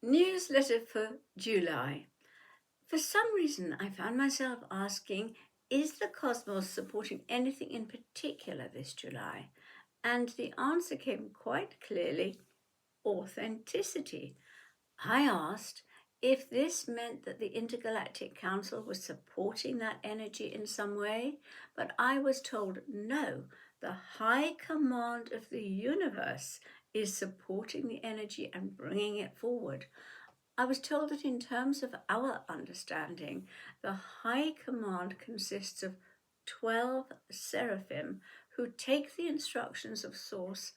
Newsletter for July. For some reason, I found myself asking, is the cosmos supporting anything in particular this July? And the answer came quite clearly: authenticity. I asked if this meant that the Intergalactic Council was supporting that energy in some way, but I was told no, the high command of the universe is supporting the energy and bringing it forward. I was told that in terms of our understanding, the high command consists of 12 seraphim who take the instructions of Source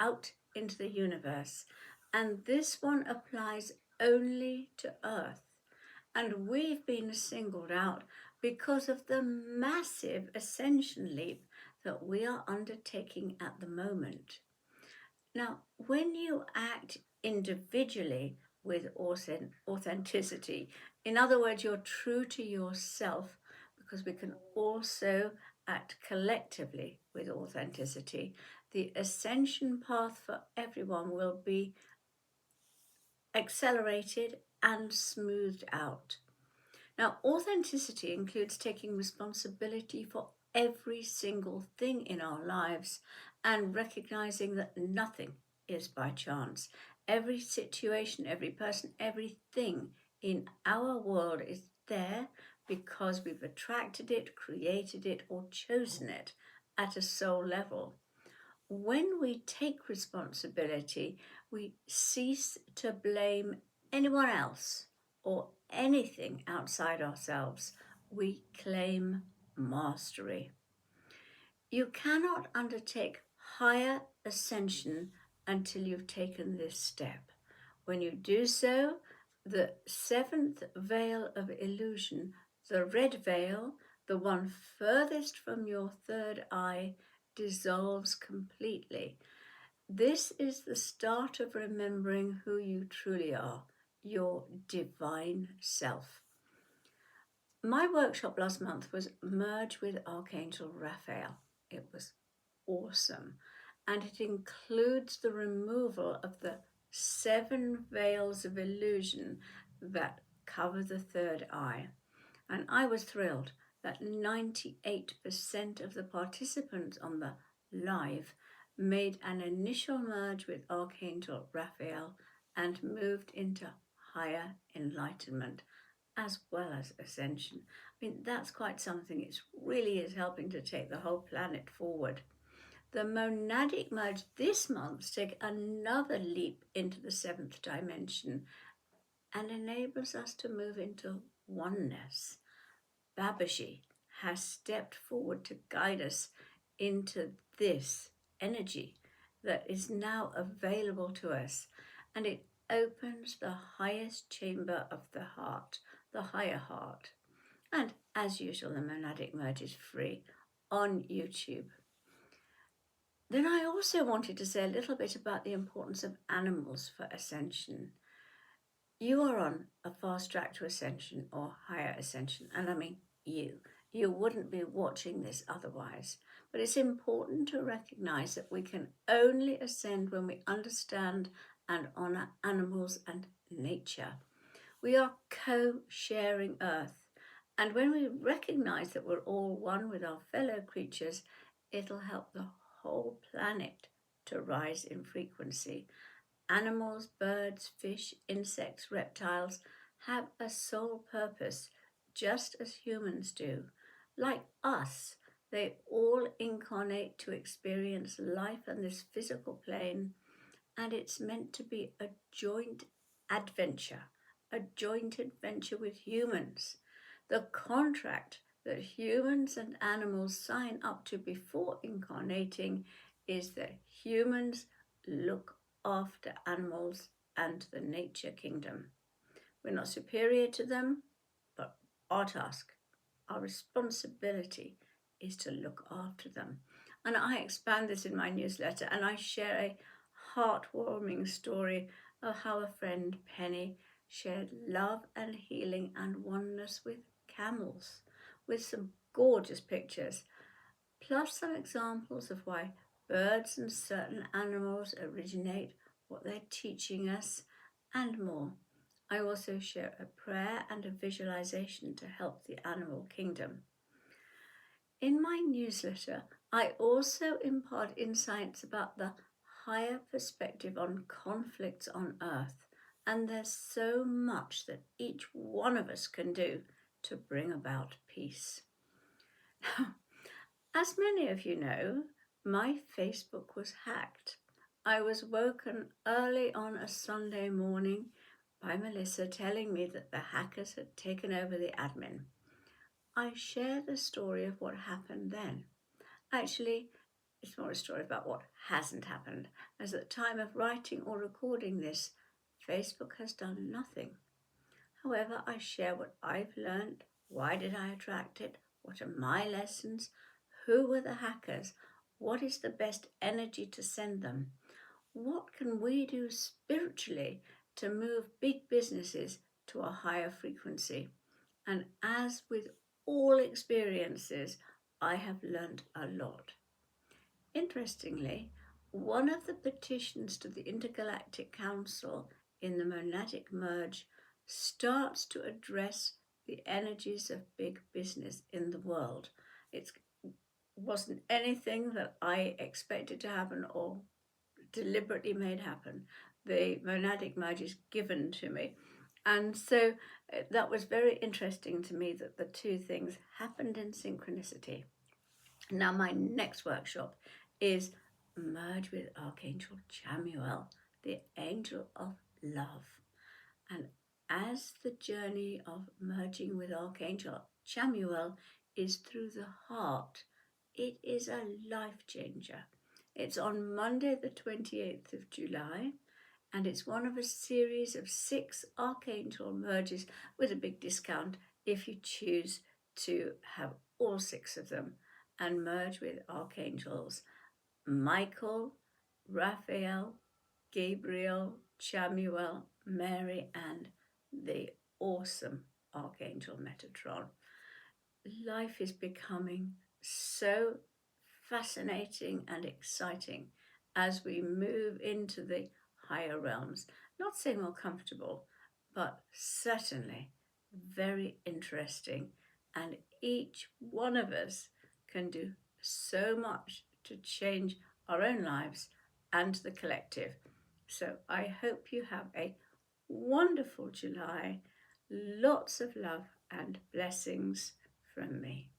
out into the universe. And this one applies only to Earth. And we've been singled out because of the massive ascension leap that we are undertaking at the moment. Now, when you act individually with authenticity, in other words, you're true to yourself, because we can also act collectively with authenticity, the ascension path for everyone will be accelerated and smoothed out. Now, authenticity includes taking responsibility for every single thing in our lives and recognizing that nothing is by chance. Every situation, every person, everything in our world is there because we've attracted it, created it, or chosen it at a soul level. When we take responsibility, we cease to blame anyone else or anything outside ourselves. We claim mastery. You cannot undertake higher ascension until you've taken this step. When you do so, the seventh veil of illusion, the red veil, the one furthest from your third eye, dissolves completely. This is the start of remembering who you truly are, your divine self. My workshop last month was Merge with Archangel Raphael. It was awesome. And it includes the removal of the 7 veils of illusion that cover the third eye. And I was thrilled that 98% of the participants on the live made an initial merge with Archangel Raphael and moved into higher enlightenment as well as ascension. I mean, that's quite something. It really is helping to take the whole planet forward. The monadic merge this month takes another leap into the 7th dimension and enables us to move into oneness. Babaji has stepped forward to guide us into this energy that is now available to us, and it opens the highest chamber of the heart, the higher heart. And as usual, the monadic merge is free on YouTube. Then I also wanted to say a little bit about the importance of animals for ascension. You are on a fast track to ascension or higher ascension, and I mean you wouldn't be watching this otherwise. But it's important to recognize that we can only ascend when we understand and honor animals and nature. We are co-sharing Earth, and when we recognize that we're all one with our fellow creatures, it'll help the whole planet to rise in frequency. Animals, birds, fish, insects, reptiles have a sole purpose, just as humans do. Like us, they all incarnate to experience life on this physical plane, and it's meant to be a joint adventure with humans. The contract that humans and animals sign up to before incarnating is that humans look after animals and the nature kingdom. We're not superior to them, but our task, our responsibility is to look after them. And I expand this in my newsletter, and I share a heartwarming story of how a friend, Penny, shared love and healing and oneness with camels, with some gorgeous pictures, plus some examples of why birds and certain animals originate, what they're teaching us, and more. I also share a prayer and a visualization to help the animal kingdom. In my newsletter, I also impart insights about the higher perspective on conflicts on Earth, and there's so much that each one of us can do to bring about peace. As many of you know, my Facebook was hacked. I was woken early on a Sunday morning by Melissa telling me that the hackers had taken over the admin. I share the story of what happened then. Actually, it's more a story about what hasn't happened, as at the time of writing or recording this, Facebook has done nothing. However, I share what I've learned, why did I attract it, what are my lessons, who were the hackers, what is the best energy to send them, what can we do spiritually to move big businesses to a higher frequency. And as with all experiences, I have learned a lot. Interestingly, one of the petitions to the Intergalactic Council in the monadic merge starts to address the energies of big business in the world. It wasn't anything that I expected to happen or deliberately made happen. The monadic merge is given to me. And so that was very interesting to me that the two things happened in synchronicity. Now, my next workshop is Merge with Archangel Chamuel, the angel of love. And as the journey of merging with Archangel Chamuel is through the heart, it is a life changer. It's on Monday, the 28th of July, and it's one of a series of 6 Archangel merges with a big discount if you choose to have all 6 of them and merge with Archangels Michael, Raphael, Gabriel, Chamuel, Mary, and the awesome Archangel Metatron. Life is becoming so fascinating and exciting as we move into the higher realms. Not saying more comfortable, but certainly very interesting. And each one of us can do so much to change our own lives and the collective. So I hope you have a wonderful July. Lots of love and blessings from me.